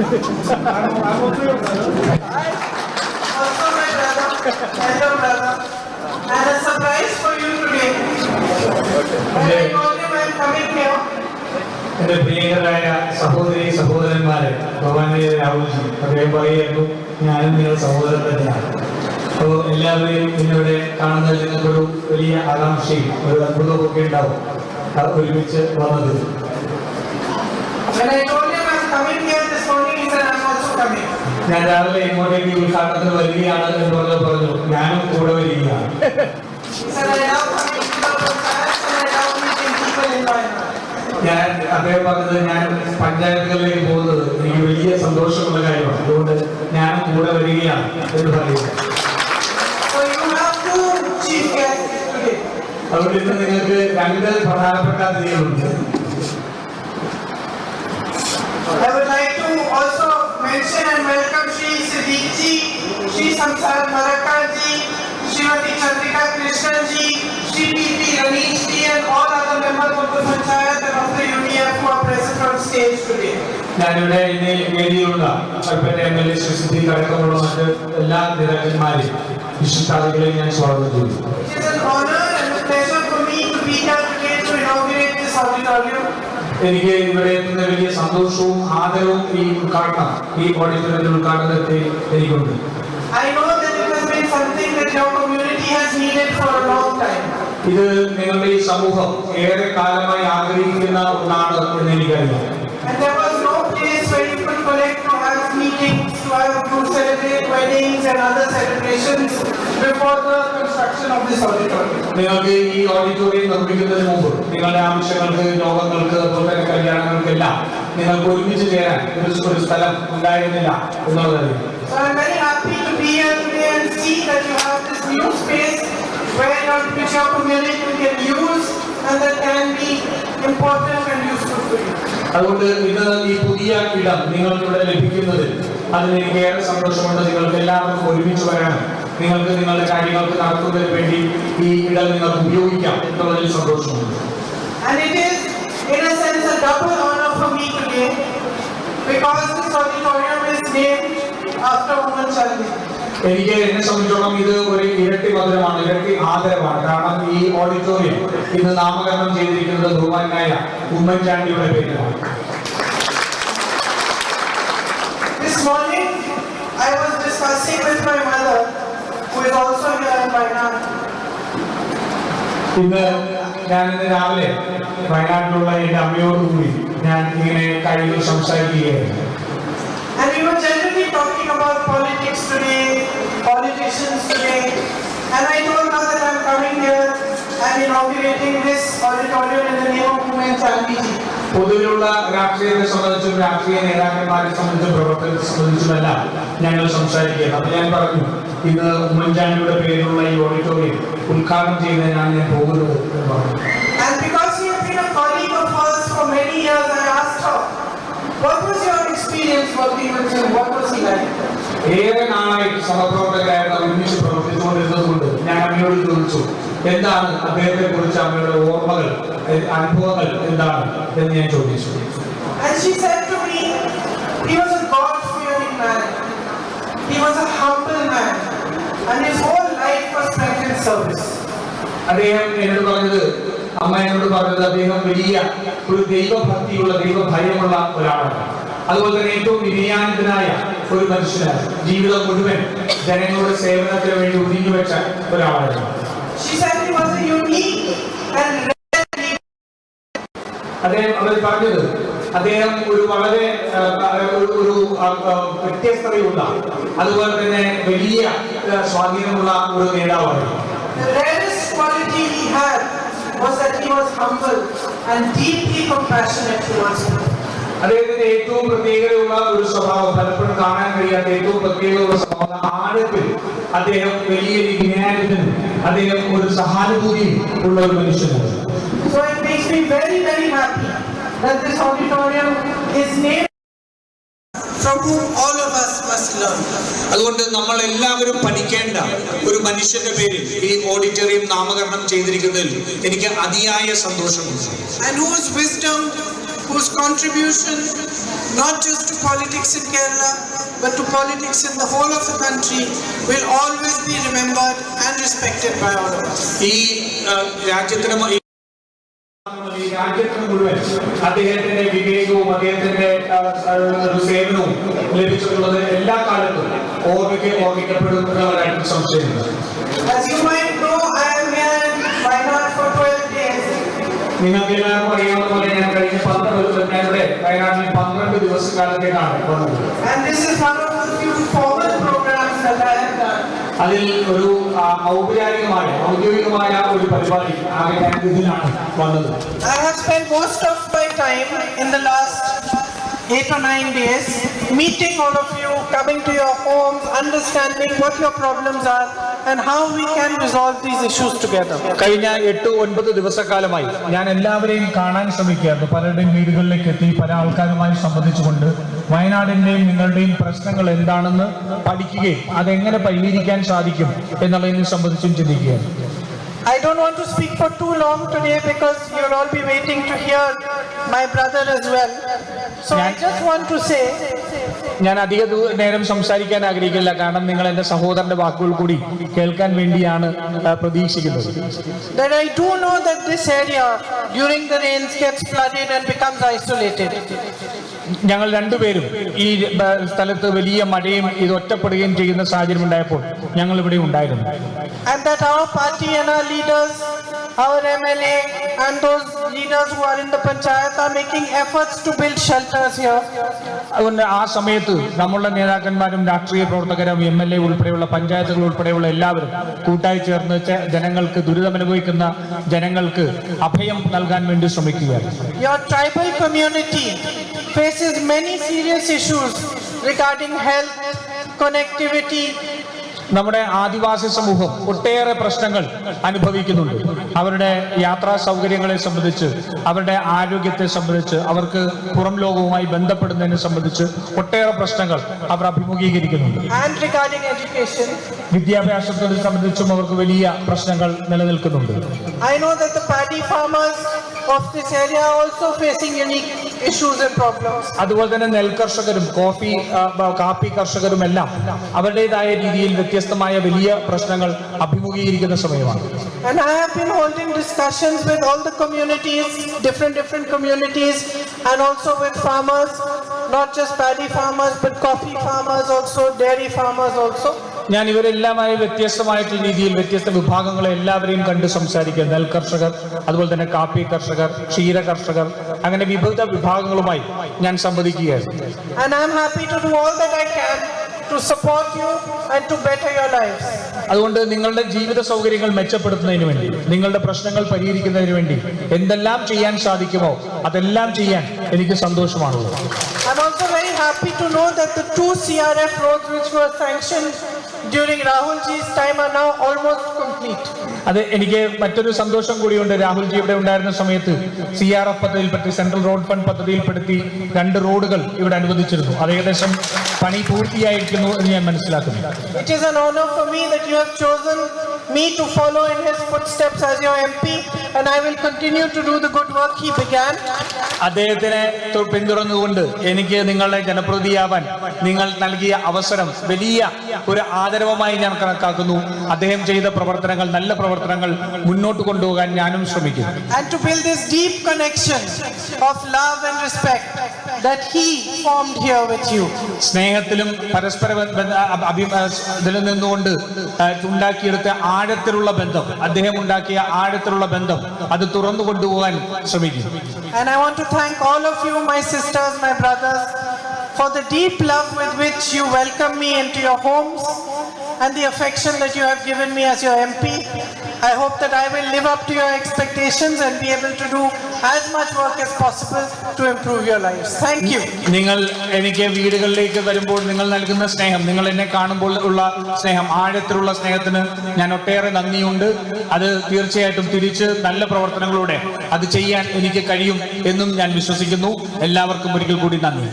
Also my brother, elder brother, and a surprise for you today. When I told him I'm coming here. എന്റെ പ്രിയങ്കരായ സഹോദരി സഹോദരന്മാരെ, ഭഗവാനെ രാഹുൽജി അദ്ദേഹം പറയുന്നു, ഞാനും നിങ്ങൾ സഹോദരൻ തന്നെയാണ്. അപ്പോൾ എല്ലാവരെയും ഇന്നിവിടെ കാണുന്നതിൽ നിങ്ങൾക്കൊരു വലിയ ആകാംക്ഷയും ഒരു അത്ഭുതവും ഒക്കെ ഉണ്ടാവും ഒരുമിച്ച് വന്നത്. ഞാൻ രാവിലെ ഇങ്ങോട്ടേക്ക് ഉദ്ഘാടനത്തിന് വരികയാണ് എന്ന് പറഞ്ഞു, ഞാനും കൂടെ വരികയാണ്. ഞാൻ അദ്ദേഹം പറഞ്ഞത്, ഞാൻ പഞ്ചായത്തുകളിലേക്ക് പോകുന്നത് എനിക്ക് വലിയ സന്തോഷമുള്ള കാര്യമാണ്, അതുകൊണ്ട് ഞാനും കൂടെ വരികയാണ് എന്ന് പറയുക. അതുകൊണ്ട് ഇന്ന് നിങ്ങൾക്ക് രണ്ട് പ്രധാനപ്പെട്ട അതിഥികളുണ്ട്. I would like to also mention and welcome Shri Siddiq ji, Shri Samsar Marakar ji, Shrimati Chandrika Krishnan ji, Shri P.P. Ramesh ji and all other members of the Panchayat and of the UDF who are present on stage today. ഞാനിവിടെ ഇന്ന് വേദിയിലുള്ള Kalpetta MLA Shri Siddique അടക്കമുള്ള മറ്റ് എല്ലാ നേതാക്കന്മാരെയും വിശിഷ്ടാതിഥികളെയും ഞാൻ സ്വാഗതം ചെയ്യുന്നു. It is an honor and a pleasure for me to be here today to inaugurate this auditorium. എനിക്ക് ഇവിടെ എത്തുന്ന വലിയ സന്തോഷവും ആദരവും ഈ ഉദ്ഘാടനം, ഈ ഓഡിറ്റോറിയത്തിന്റെ ഉദ്ഘാടനത്തിൽ എനിക്കുണ്ട്. I know that it has been something that your community has needed for a long time. ഇത് നിങ്ങളുടെ ഈ സമൂഹം ഏറെ കാലമായി ആഗ്രഹിക്കുന്ന ഒന്നാണ് എന്ന് എനിക്കറിയാം. And there was no place where you could collect to have meetings, to celebrate weddings and other celebrations before the construction of this auditorium. നിങ്ങൾക്ക് ഈ ഓഡിറ്റോറിയം നിർമ്മിക്കുന്നതിന് മുമ്പ് നിങ്ങളുടെ ആവശ്യങ്ങൾക്ക്, യോഗങ്ങൾക്ക്, അതുപോലെ കല്യാണങ്ങൾക്കെല്ലാം നിങ്ങൾക്ക് ഒരുമിച്ച് ചേരാൻ ഒരു സ്ഥലം ഉണ്ടായിരുന്നില്ല എന്നുള്ളതറിയാം. So I'm very happy to be here today and see that you have this new space which your community can use and that can be important and useful for you. അതുകൊണ്ട് ഇത് ഈ പുതിയ ഇടം നിങ്ങൾക്ക് ഇവിടെ ലഭിക്കുന്നതിൽ അതിന് എനിക്ക് ഏറെ സന്തോഷമുണ്ട്. നിങ്ങൾക്ക് എല്ലാവർക്കും ഒരുമിച്ച് വരാനും നിങ്ങൾക്ക് നിങ്ങളുടെ കാര്യങ്ങൾക്ക് നടത്തുന്നതിന് വേണ്ടി ഈ ഇടം നിങ്ങൾക്ക് ഉപയോഗിക്കാം എന്നുള്ളതിൽ സന്തോഷമുണ്ട്. And it is in a sense a double honor for me today because this auditorium is named after Woman Chandi. എനിക്ക് എന്നെ സംബന്ധിച്ചോളം ഇത് ഒരു ഇരട്ടി മധുരമാണ്, ഇരട്ടി ആദരവാണ്. കാരണം ഈ ഓഡിറ്റോറിയം ഇന്ന് നാമകരണം ചെയ്തിരിക്കുന്നത് ബഹുമാനായ ഉമ്മൻചാണ്ടിയുടെ പേരിലാണ്. This morning I was discussing with my mother, who is also here in Wayanad. ഇന്ന് ഞാനിന്ന് രാവിലെ വയനാട്ടിലുള്ള എന്റെ അമ്മയോടുകൂടി ഞാൻ ഇങ്ങനെ കാര്യങ്ങൾ സംസാരിക്കുകയായിരുന്നു. And we were generally talking about politics today, politicians today. And I told her that I'm coming here and inaugurating this auditorium in the name of Women Chandi ji. പൊതുവിലുള്ള രാഷ്ട്രീയത്തെ സംബന്ധിച്ചും രാഷ്ട്രീയ നേതാക്കന്മാരെ സംബന്ധിച്ചും പ്രവർത്തനത്തെ സംബന്ധിച്ചുമെല്ലാം ഞങ്ങൾ സംസാരിക്കുകയാണ്. അപ്പോൾ ഞാൻ പറഞ്ഞു, ഇന്ന് ഉമ്മൻചാണ്ടിയുടെ പേരിലുള്ള ഈ ഓഡിറ്റോറിയം ഉദ്ഘാടനം ചെയ്യുന്നതിനാണ് ഞാൻ പോകുന്നത് എന്ന് പറഞ്ഞു. And because she has been a colleague of hers for many years, I asked her, what was your experience working with him? What was he like? ഏറെ നാളായി സഹപ്രവർത്തകരായിരുന്നു ഒരുമിച്ച് പ്രവർത്തിച്ചുകൊണ്ടിരുന്നത് കൊണ്ട് ഞാൻ അമ്മയോട് ചോദിച്ചു, എന്താണ് അദ്ദേഹത്തെ കുറിച്ച് അമ്മയുടെ ഓർമ്മകൾ, അനുഭവങ്ങൾ എന്താണ് എന്ന് ഞാൻ ചോദിച്ചു. And she said to me, he was a God-fearing man. He was a humble man. And his whole life was spent in service. അദ്ദേഹം എന്നോട് പറഞ്ഞത്, അമ്മ എന്നോട് പറഞ്ഞത്, അദ്ദേഹം വലിയ ഒരു ദൈവഭക്തിയുള്ള, ദൈവഭയമുള്ള ഒരാളാണ്. അതുപോലെ തന്നെ ഏറ്റവും വിനയാനിതനായ ഒരു മനുഷ്യനാണ്. ജീവിതം മുഴുവൻ ജനങ്ങളുടെ സേവനത്തിന് വേണ്ടി ഒഴിഞ്ഞു വെച്ച ഒരാളായിരുന്നു. She said he was a unique and അദ്ദേഹം അവർ പറഞ്ഞത്, അദ്ദേഹം ഒരു വളരെ ഒരു വ്യത്യസ്തതയുള്ള, അതുപോലെ തന്നെ വലിയ സ്വാധീനമുള്ള ഒരു നേതാവായിരുന്നു. the rarest quality he had was that he was humble and deeply compassionate towards people. അദ്ദേഹത്തിന്റെ ഏറ്റവും പ്രത്യേകതയുള്ള ഒരു സ്വഭാവം, പലപ്പോഴും കാണാൻ കഴിയാത്ത ഏറ്റവും പ്രത്യേകതയുള്ള സ്വഭാവം, ആഴത്തിൽ അദ്ദേഹം വലിയ വിജ്ഞാനത്തിനും അദ്ദേഹം ഒരു സഹാനുഭൂതിയും ഉള്ള ഒരു മനുഷ്യനാണ്. So it makes me very, very happy that this auditorium is named from whom all of us must learn. അതുകൊണ്ട് നമ്മൾ എല്ലാവരും പഠിക്കേണ്ട ഒരു മനുഷ്യന്റെ പേരിൽ ഈ ഓഡിറ്റോറിയം നാമകരണം ചെയ്തിരിക്കുന്നതിൽ എനിക്ക് അതിയായ സന്തോഷമുണ്ട്. And whose wisdom, whose contribution not just to politics in Kerala but to politics in the whole of the country will always be remembered and respected by all of us. ഈ രാജ്യത്തിന് മുഴുവൻ അദ്ദേഹത്തിന്റെ വിവേകവും അദ്ദേഹത്തിന്റെ സേവനവും ലഭിച്ചിട്ടുള്ളത് എല്ലാ കാലത്തും ഓർമ്മിക്കപ്പെടുന്നവരായിട്ട് സംശയമില്ല. As you might know, I am here in Wayanad for 12 days. നിങ്ങൾക്ക് എല്ലാവർക്കും അറിയാവുന്ന പോലെ ഞാൻ കഴിഞ്ഞ 12 വയനാട്ടിൽ 12 ദിവസക്കാലത്തേക്കാണ് വന്നത്. And this is one of the few formal programs that I have done. അതിൽ ഒരു ഔദ്യോഗികമായ ഒരു പരിപാടി ആകെ ഞാൻ ഇതിലാണ് വന്നത്. I have spent most of my time in the last 8 or 9 days meeting all of you, coming to your homes, understanding what your problems are and how we can resolve these issues together. കഴിഞ്ഞ 8-9 ദിവസക്കാലമായി ഞാൻ എല്ലാവരെയും കാണാൻ ശ്രമിക്കുകയായിരുന്നു. പലരുടെയും വീടുകളിലേക്ക് എത്തി പല ആൾക്കാരുമായി സംബന്ധിച്ചുകൊണ്ട് വയനാടിന്റെയും നിങ്ങളുടെയും പ്രശ്നങ്ങൾ എന്താണെന്ന് പഠിക്കുകയും അതെങ്ങനെ പരിഹരിക്കാൻ സാധിക്കും എന്നുള്ളതിനെ സംബന്ധിച്ചും ചിന്തിക്കുകയാണ്. I don't want to speak for too long today because you'll all be waiting to hear my brother as well. So I just want to say ഞാൻ അധിക നേരം സംസാരിക്കാൻ ആഗ്രഹിക്കില്ല, കാരണം നിങ്ങൾ എന്റെ സഹോദരന്റെ വാക്കുകൾ കൂടി കേൾക്കാൻ വേണ്ടിയാണ് പ്രതീക്ഷിക്കുന്നത്. that I do know that this area during the rains gets flooded and becomes isolated. ഞങ്ങൾ രണ്ടുപേരും ഈ സ്ഥലത്ത് വലിയ മഴയും ഇത് ഒറ്റപ്പെടുകയും ചെയ്യുന്ന സാഹചര്യം ഉണ്ടായപ്പോൾ ഞങ്ങൾ ഇവിടെ ഉണ്ടായിരുന്നു. And that our party and our leaders, our MLA and those leaders who are in the panchayat are making efforts to build shelters here. അതുകൊണ്ട് ആ സമയത്ത് നമ്മളുടെ നേതാക്കന്മാരും രാഷ്ട്രീയ പ്രവർത്തകരും MLA ഉൾപ്പെടെയുള്ള പഞ്ചായത്തുകൾ ഉൾപ്പെടെയുള്ള എല്ലാവരും കൂട്ടായി ചേർന്ന് ജനങ്ങൾക്ക് ദുരിതമനുഭവിക്കുന്ന ജനങ്ങൾക്ക് അഭയം നൽകാൻ വേണ്ടി ശ്രമിക്കുകയാണ്. Your tribal community faces many serious issues regarding health, connectivity. നമ്മുടെ ആദിവാസി സമൂഹം ഒട്ടേറെ പ്രശ്നങ്ങൾ അനുഭവിക്കുന്നുണ്ട്. അവരുടെ യാത്രാ സൗകര്യങ്ങളെ സംബന്ധിച്ച്, അവരുടെ ആരോഗ്യത്തെ സംബന്ധിച്ച്, അവർക്ക് പുറം ലോകവുമായി ബന്ധപ്പെടുന്നതിനെ സംബന്ധിച്ച് ഒട്ടേറെ പ്രശ്നങ്ങൾ അവർ അഭിമുഖീകരിക്കുന്നുണ്ട്. And regarding education, വിദ്യാഭ്യാസത്തെ സംബന്ധിച്ചും അവർക്ക് വലിയ പ്രശ്നങ്ങൾ നിലനിൽക്കുന്നുണ്ട്. I know that the paddy farmers of this area are also facing unique issues and problems. അതുപോലെ തന്നെ നെൽകർഷകരും കാപ്പി കർഷകരും എല്ലാം അവരുടേതായ രീതിയിൽ വ്യത്യസ്തമായ വലിയ പ്രശ്നങ്ങൾ അഭിമുഖീകരിക്കുന്ന സമയമാണ്. And I have been holding discussions with all the communities, different communities, and also with farmers, not just paddy farmers but coffee farmers also, dairy farmers also. ഞാൻ ഇവരെല്ലാമായി വ്യത്യസ്തമായിട്ടുള്ള രീതിയിൽ വ്യത്യസ്ത വിഭാഗങ്ങളെ എല്ലാവരെയും കണ്ട് സംസാരിക്കുക. നെൽകർഷകർ, അതുപോലെ തന്നെ കാപ്പി കർഷകർ, ക്ഷീര കർഷകർ, അങ്ങനെ വിവിധ വിഭാഗങ്ങളുമായി ഞാൻ സംവദിക്കുകയാണ്. And I am happy to do all that I can to support you and to better your lives. അതുകൊണ്ട് നിങ്ങളുടെ ജീവിത സൗകര്യങ്ങൾ മെച്ചപ്പെടുത്തുന്നതിന് വേണ്ടി, നിങ്ങളുടെ പ്രശ്നങ്ങൾ പരിഹരിക്കുന്നതിന് വേണ്ടി എന്തെല്ലാം ചെയ്യാൻ സാധിക്കുമോ അതെല്ലാം ചെയ്യാൻ എനിക്ക് സന്തോഷമാണുള്ളത്. I'm also very happy to know that the 2 CRF roads which were sanctioned during Rahulji's time are now almost complete. അത് എനിക്ക് മറ്റൊരു സന്തോഷം കൂടിയുണ്ട്. രാഹുൽജി ഇവിടെ ഉണ്ടായിരുന്ന സമയത്ത് CRF പദ്ധതിയിൽപ്പെടുത്തി, സെൻട്രൽ റോഡ് ഫണ്ട് പദ്ധതിയിൽപ്പെടുത്തി 2 റോഡുകൾ ഇവിടെ അനുവദിച്ചിരുന്നു. അത് ഏകദേശം പണി പൂർത്തിയായിരിക്കുന്നു എന്ന് ഞാൻ മനസ്സിലാക്കുന്നു. It is an honor for me that you have chosen me to follow in his footsteps as your MP, and I will continue to do the good work he began. അദ്ദേഹത്തിനെ പിന്തുടർന്നുകൊണ്ട് എനിക്ക് നിങ്ങളുടെ ജനപ്രതിനിധിയാവാൻ നിങ്ങൾ നൽകിയ അവസരം വലിയ ഒരു ആദരവുമായി ഞാൻ കണക്കാക്കുന്നു. അദ്ദേഹം ചെയ്ത പ്രവർത്തനങ്ങൾ, നല്ല പ്രവർത്തനങ്ങൾ മുന്നോട്ട് കൊണ്ടുപോകാൻ ഞാനും ശ്രമിക്കും. And to build this deep connection of love and respect that he formed here with you. സ്നേഹത്തിലും പരസ്പര ഇതിൽ നിന്നുകൊണ്ട് ഉണ്ടാക്കിയെടുത്ത ആഴത്തിലുള്ള ബന്ധം, അദ്ദേഹം ഉണ്ടാക്കിയ ആഴത്തിലുള്ള ബന്ധം അത് തുറന്നു കൊണ്ടുപോകാൻ ശ്രമിക്കും. And I want to thank all of you, my sisters, my brothers, for the deep love with which you welcome me into your homes and the affection that you have given me as your MP. I hope that I will live up to your expectations and be able to do as much work as possible to improve your lives. Thank you. നിങ്ങൾ എനിക്ക് വീടുകളിലേക്ക് വരുമ്പോൾ നിങ്ങൾ നൽകുന്ന സ്നേഹം, നിങ്ങൾ എന്നെ കാണുമ്പോൾ ഉള്ള സ്നേഹം, ആഴത്തിലുള്ള സ്നേഹത്തിന് ഞാൻ ഒട്ടേറെ നന്ദിയുണ്ട്. അത് തീർച്ചയായിട്ടും തിരിച്ച് നല്ല പ്രവർത്തനങ്ങളോടെ അത് ചെയ്യാൻ എനിക്ക് കഴിയും എന്നും ഞാൻ വിശ്വസിക്കുന്നു. എല്ലാവർക്കും ഒരിക്കൽ കൂടി നന്ദി.